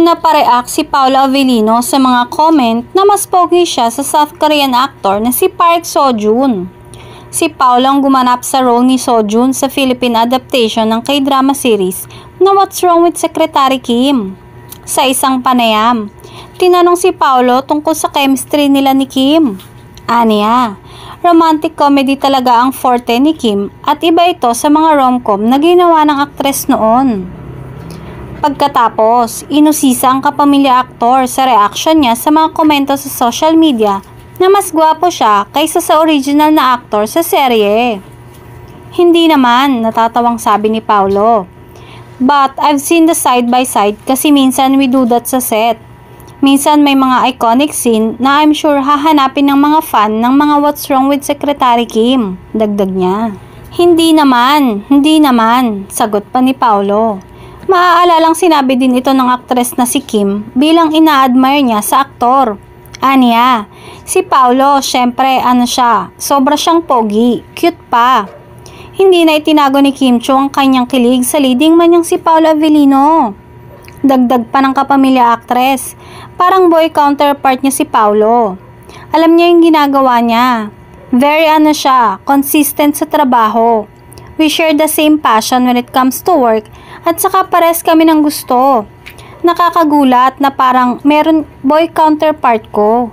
Napareact si Paolo Avellino sa mga comment na mas pogi siya sa South Korean actor na si Park Seo-joon. Si Paolo ang gumanap sa role ni Seo-joon sa Philippine adaptation ng K-drama series na What's Wrong with Secretary Kim. Sa isang panayam, tinanong si Paolo tungkol sa chemistry nila ni Kim. Aniya, romantic comedy talaga ang forte ni Kim at iba ito sa mga rom-com na ginawa ng aktres noon. Pagkatapos, inusisa ang kapamilya aktor sa reaction niya sa mga komento sa social media na mas gwapo siya kaysa sa original na aktor sa serye. Hindi naman, natatawang sabi ni Paolo. But I've seen the side by side kasi minsan we do that sa set. Minsan may mga iconic scene na I'm sure hahanapin ng mga fan ng mga What's Wrong with Secretary Kim, dagdag niya. Hindi naman, sagot pa ni Paolo. Maaalalang sinabi din ito ng aktres na si Kim bilang ina-admire niya sa aktor. Aniya, si Paolo, syempre sobra siyang pogi, cute pa. Hindi na itinago ni Kim Chiu ang kanyang kilig sa leading man niyang si Paolo Avellino. Dagdag pa ng kapamilya aktres, parang boy counterpart niya si Paolo. Alam niya yung ginagawa niya. Very consistent sa trabaho. We share the same passion when it comes to work at saka pares kami ng gusto. Nakakagulat na parang meron boy counterpart ko.